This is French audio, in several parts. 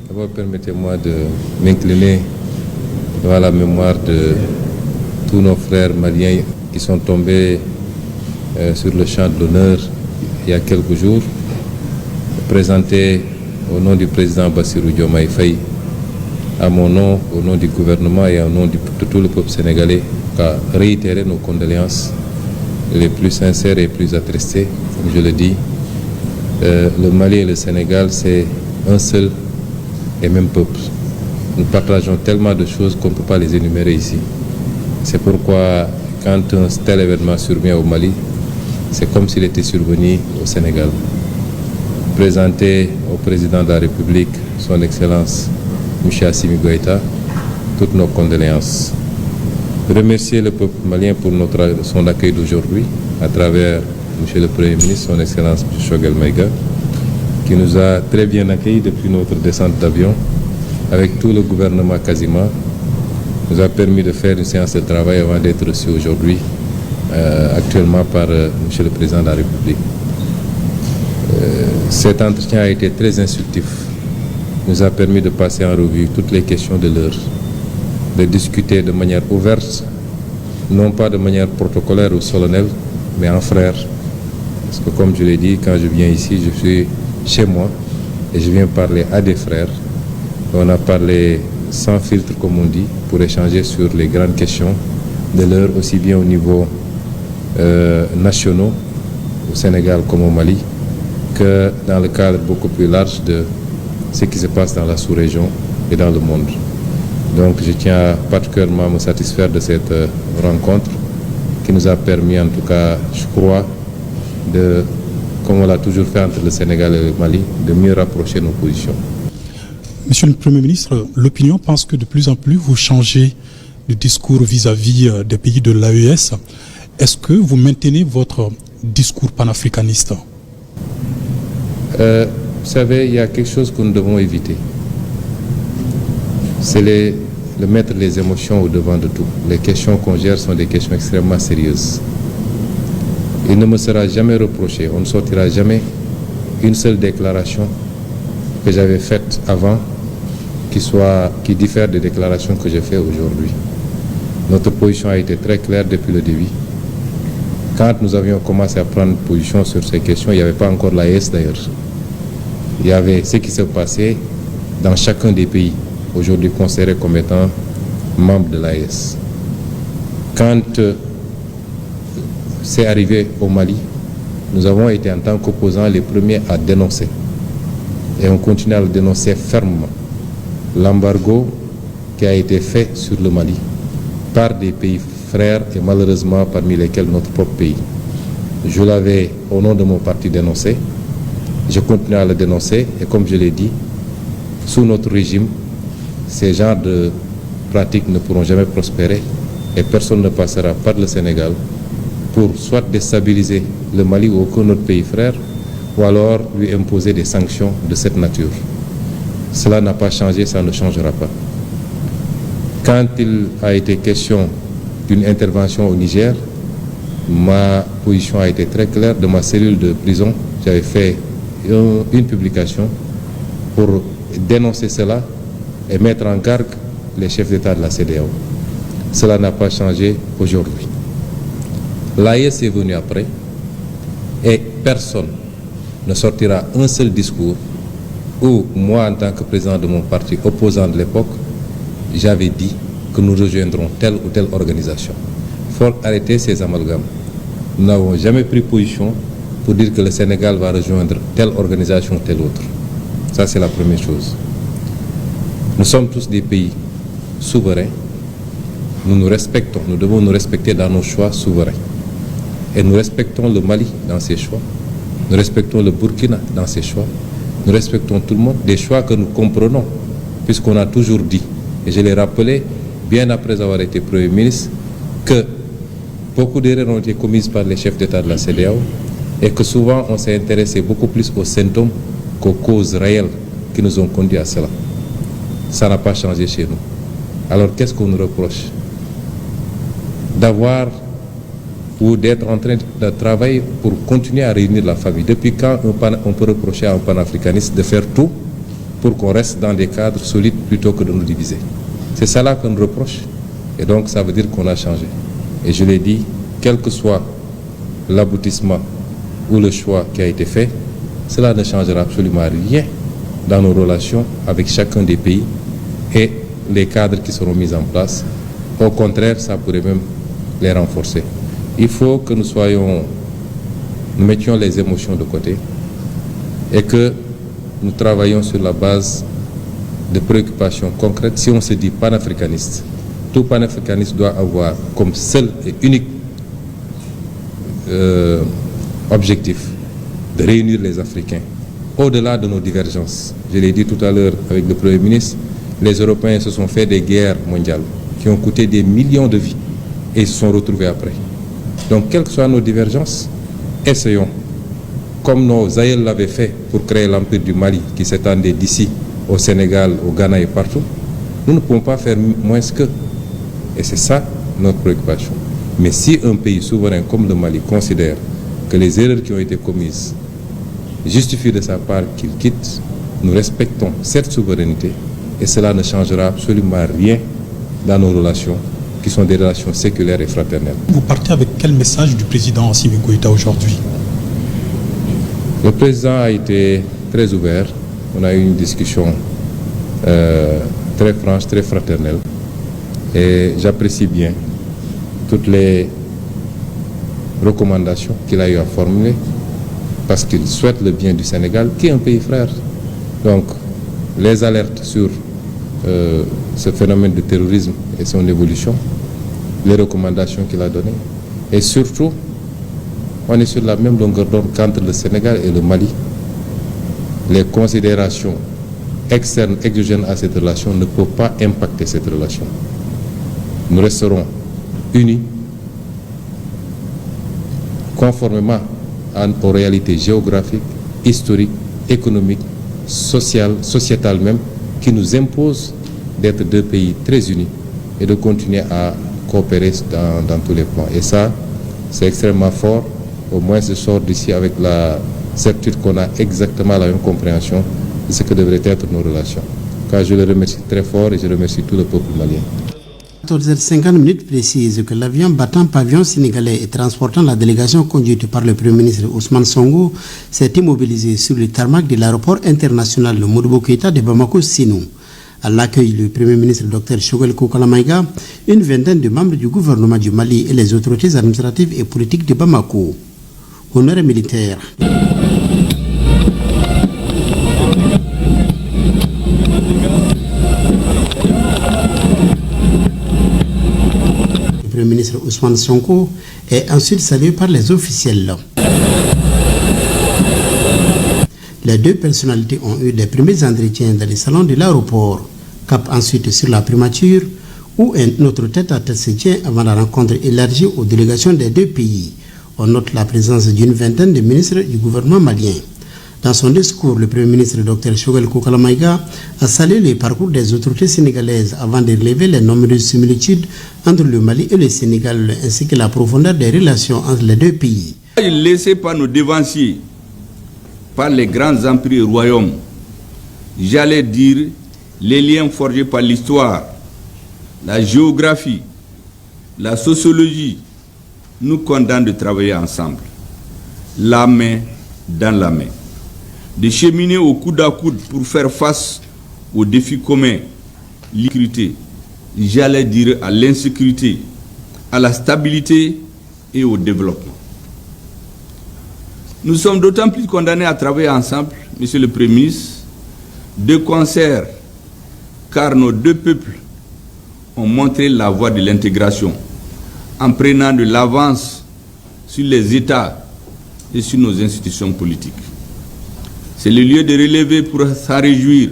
D'abord, permettez-moi de m'incliner devant la mémoire de tous nos frères maliens qui sont tombés sur le champ de l'honneur il y a quelques jours, présenter au nom du président Bassirou Diomaye Faye, à mon nom, au nom du gouvernement et au nom de tout le peuple sénégalais, à réitérer nos condoléances les plus sincères et les plus attristées. Comme je le dis, le Mali et le Sénégal, c'est un seul et même peuple. Nous partageons tellement de choses qu'on ne peut pas les énumérer ici. C'est pourquoi, quand un tel événement survient au Mali, c'est comme s'il était survenu au Sénégal. Présenter au président de la République, son Excellence M. Assimi Goïta, toutes nos condoléances. Remercier le peuple malien pour son accueil d'aujourd'hui à travers M. le Premier ministre, son Excellence M. Choguel Maïga, qui nous a très bien accueillis depuis notre descente d'avion, avec tout le gouvernement quasiment, nous a permis de faire une séance de travail avant d'être reçu aujourd'hui, actuellement par M. le Président de la République. Cet entretien a été très instructif, nous a permis de passer en revue toutes les questions de l'heure, de discuter de manière ouverte, non pas de manière protocolaire ou solennelle, mais en frère. Parce que comme je l'ai dit, quand je viens ici, je suis chez moi et je viens parler à des frères. On a parlé sans filtre, comme on dit, pour échanger sur les grandes questions de l'heure, aussi bien au niveau national, au Sénégal comme au Mali, que dans le cadre beaucoup plus large de ce qui se passe dans la sous-région et dans le monde. Donc je tiens particulièrement à me satisfaire de cette rencontre qui nous a permis, en tout cas, je crois, de, comme on l'a toujours fait entre le Sénégal et le Mali, de mieux rapprocher nos positions. Monsieur le Premier ministre, l'opinion pense que de plus en plus vous changez de discours vis-à-vis des pays de l'AES. Est-ce que vous maintenez votre discours panafricaniste? Vous savez, il y a quelque chose que nous devons éviter. C'est de mettre les émotions au devant de tout. Les questions qu'on gère sont des questions extrêmement sérieuses. Il ne me sera jamais reproché, on ne sortira jamais une seule déclaration que j'avais faite avant qui diffère des déclarations que j'ai faites aujourd'hui. Notre position a été très claire depuis le début. Quand nous avions commencé à prendre position sur ces questions, il n'y avait pas encore l'AES d'ailleurs. Il y avait ce qui se passait dans chacun des pays, aujourd'hui considérés comme étant membres de l'AES. Quand c'est arrivé au Mali, nous avons été en tant qu'opposants les premiers à dénoncer. Et on continue à le dénoncer fermement. L'embargo qui a été fait sur le Mali par des pays frères et malheureusement parmi lesquels notre propre pays. Je l'avais au nom de mon parti dénoncé. Je continue à le dénoncer et comme je l'ai dit, sous notre régime, ces genres de pratiques ne pourront jamais prospérer et personne ne passera par le Sénégal pour soit déstabiliser le Mali ou aucun autre pays frère ou alors lui imposer des sanctions de cette nature. Cela n'a pas changé, ça ne changera pas. Quand il a été question d'une intervention au Niger, ma position a été très claire. De ma cellule de prison, j'avais fait une publication pour dénoncer cela et mettre en garde les chefs d'État de la CEDEAO. Cela n'a pas changé aujourd'hui. L'AES est venu après et personne ne sortira un seul discours où moi, en tant que président de mon parti opposant de l'époque, j'avais dit que nous rejoindrons telle ou telle organisation. Il faut arrêter ces amalgames. Nous n'avons jamais pris position pour dire que le Sénégal va rejoindre telle organisation ou telle autre. Ça, c'est la première chose. Nous sommes tous des pays souverains. Nous nous respectons. Nous devons nous respecter dans nos choix souverains. Et nous respectons le Mali dans ses choix. Nous respectons le Burkina dans ses choix. Nous respectons tout le monde. Des choix que nous comprenons, puisqu'on a toujours dit, et je l'ai rappelé bien après avoir été Premier ministre, que beaucoup d'erreurs ont été commises par les chefs d'État de la CEDEAO et que souvent on s'est intéressé beaucoup plus aux symptômes qu'aux causes réelles qui nous ont conduits à cela. Ça n'a pas changé chez nous. Alors qu'est-ce qu'on nous reproche? D'avoir ou d'être en train de travailler pour continuer à réunir la famille. Depuis quand on peut reprocher à un panafricaniste de faire tout pour qu'on reste dans des cadres solides plutôt que de nous diviser? C'est ça là qu'on reproche. Et donc ça veut dire qu'on a changé. Et je l'ai dit, quel que soit l'aboutissement ou le choix qui a été fait, cela ne changera absolument rien dans nos relations avec chacun des pays et les cadres qui seront mis en place. Au contraire, ça pourrait même les renforcer. Il faut que nous mettions les émotions de côté et que nous travaillions sur la base de préoccupations concrètes. Si on se dit panafricaniste, tout panafricaniste doit avoir comme seul et unique objectif de réunir les Africains au-delà de nos divergences. Je l'ai dit tout à l'heure avec le Premier ministre, les Européens se sont fait des guerres mondiales qui ont coûté des millions de vies et ils se sont retrouvés après. Donc, quelles que soient nos divergences, essayons, comme nos aïeux l'avaient fait pour créer l'Empire du Mali qui s'étendait d'ici au Sénégal, au Ghana et partout, nous ne pouvons pas faire moins qu'eux. Et c'est ça notre préoccupation. Mais si un pays souverain comme le Mali considère que les erreurs qui ont été commises justifient de sa part qu'il quitte, nous respectons cette souveraineté et cela ne changera absolument rien dans nos relations qui sont des relations séculaires et fraternelles. Vous partez avec quel message du président Assimi Goïta aujourd'hui? Le président a été très ouvert. On a eu une discussion très franche, très fraternelle. Et j'apprécie bien toutes les recommandations qu'il a eu à formuler parce qu'il souhaite le bien du Sénégal, qui est un pays frère. Donc, les alertes sur ce phénomène de terrorisme et son évolution, les recommandations qu'il a données, et surtout, on est sur la même longueur d'onde qu'entre le Sénégal et le Mali. Les considérations externes, exogènes à cette relation ne peuvent pas impacter cette relation. Nous resterons unis, conformément aux réalités géographiques, historiques, économiques, sociales, sociétales même, qui nous imposent d'être deux pays très unis et de continuer à coopérer dans tous les plans. Et ça, c'est extrêmement fort. Au moins, je sors d'ici avec la certitude qu'on a exactement la même compréhension de ce que devraient être nos relations. Car je le remercie très fort et je remercie tout le peuple malien. 14h50 précise que l'avion battant pavillon sénégalais et transportant la délégation conduite par le Premier ministre Ousmane Sonko s'est immobilisé sur le tarmac de l'aéroport international de Modibo Keïta de Bamako-Sinou. À l'accueil du Premier ministre Dr Choguel Kokala Maïga, une vingtaine de membres du gouvernement du Mali et les autorités administratives et politiques de Bamako. Honneur militaire. Le Premier ministre Ousmane Sonko est ensuite salué par les officiels. Les deux personnalités ont eu des premiers entretiens dans les salons de l'aéroport. Cap ensuite sur la primature où un autre tête-à-tête se tient avant la rencontre élargie aux délégations des deux pays. On note la présence d'une vingtaine de ministres du gouvernement malien. Dans son discours, le Premier ministre Dr Choguel Kokala Maïga a salué les parcours des autorités sénégalaises avant de relever les nombreuses similitudes entre le Mali et le Sénégal ainsi que la profondeur des relations entre les deux pays. Laissé par nos devanciers, par les grands empires et royaumes, j'allais dire les liens forgés par l'histoire, la géographie, la sociologie, nous condamnent de travailler ensemble, la main dans la main, de cheminer au coude à coude pour faire face aux défis communs, l'insécurité, j'allais dire à l'insécurité, à la stabilité et au développement. Nous sommes d'autant plus condamnés à travailler ensemble, Monsieur le Premier ministre, de concert, car nos deux peuples ont montré la voie de l'intégration en prenant de l'avance sur les États et sur nos institutions politiques. C'est le lieu de relever pour s'en réjouir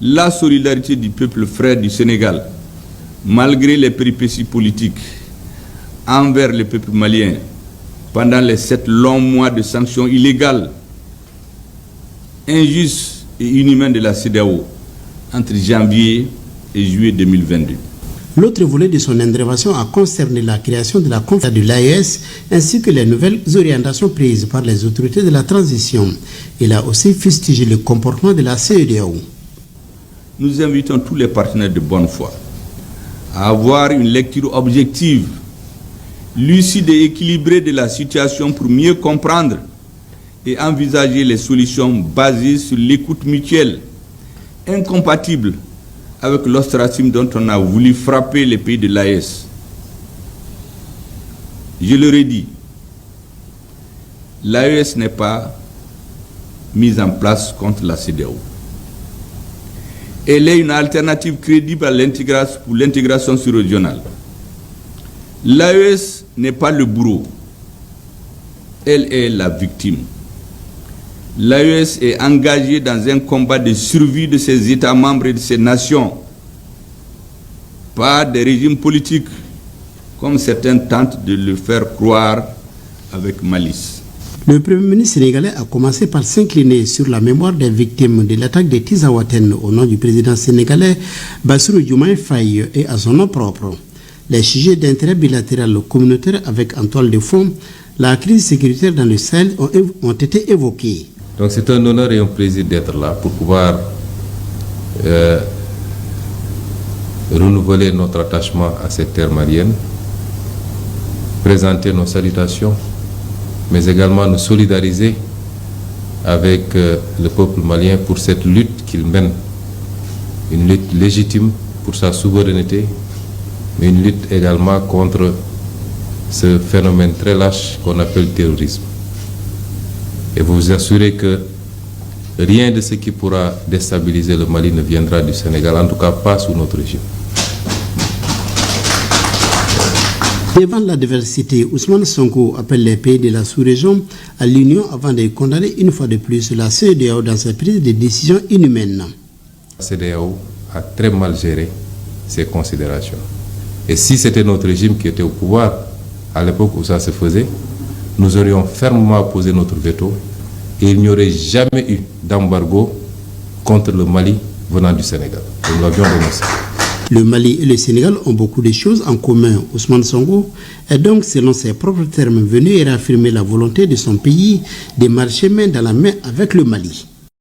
la solidarité du peuple frère du Sénégal, malgré les péripéties politiques, envers le peuple malien pendant les 7 longs mois de sanctions illégales, injustes et inhumaines de la CEDEAO entre janvier et juillet 2022. L'autre volet de son intervention a concerné la création de la conférence de l'AES ainsi que les nouvelles orientations prises par les autorités de la transition. Il a aussi fustigé le comportement de la CEDEAO. Nous invitons tous les partenaires de bonne foi à avoir une lecture objective, lucide et équilibrée de la situation pour mieux comprendre et envisager les solutions basées sur l'écoute mutuelle, incompatibles avec l'ostracisme dont on a voulu frapper les pays de l'AES. Je le redis, l'AES n'est pas mise en place contre la CEDEAO. Elle est une alternative crédible à pour l'intégration sous-régionale. L'AES n'est pas le bourreau, elle est la victime. L'AES est engagée dans un combat de survie de ses États membres et de ses nations, pas des régimes politiques, comme certains tentent de le faire croire avec malice. Le Premier ministre sénégalais a commencé par s'incliner sur la mémoire des victimes de l'attaque des Tizawaten au nom du président sénégalais Bassirou Diomaye Faye et à son nom propre. Les sujets d'intérêt bilatéral communautaire avec en toile de fond la crise sécuritaire dans le Sahel ont été évoqués. Donc c'est un honneur et un plaisir d'être là pour pouvoir renouveler notre attachement à cette terre malienne, présenter nos salutations, mais également nous solidariser avec le peuple malien pour cette lutte qu'il mène, une lutte légitime pour sa souveraineté, mais une lutte également contre ce phénomène très lâche qu'on appelle le terrorisme. Et vous assurez que rien de ce qui pourra déstabiliser le Mali ne viendra du Sénégal, en tout cas pas sous notre régime. Devant la diversité, Ousmane Sonko appelle les pays de la sous-région à l'union avant de condamner une fois de plus la CEDEAO dans sa prise de décisions inhumaines. La CEDEAO a très mal géré ces considérations. Et si c'était notre régime qui était au pouvoir à l'époque où ça se faisait, nous aurions fermement posé notre veto et il n'y aurait jamais eu d'embargo contre le Mali venant du Sénégal. Nous l'avions dénoncé. Le Mali et le Sénégal ont beaucoup de choses en commun. Ousmane Sonko est donc, selon ses propres termes, venu réaffirmer la volonté de son pays de marcher main dans la main avec le Mali.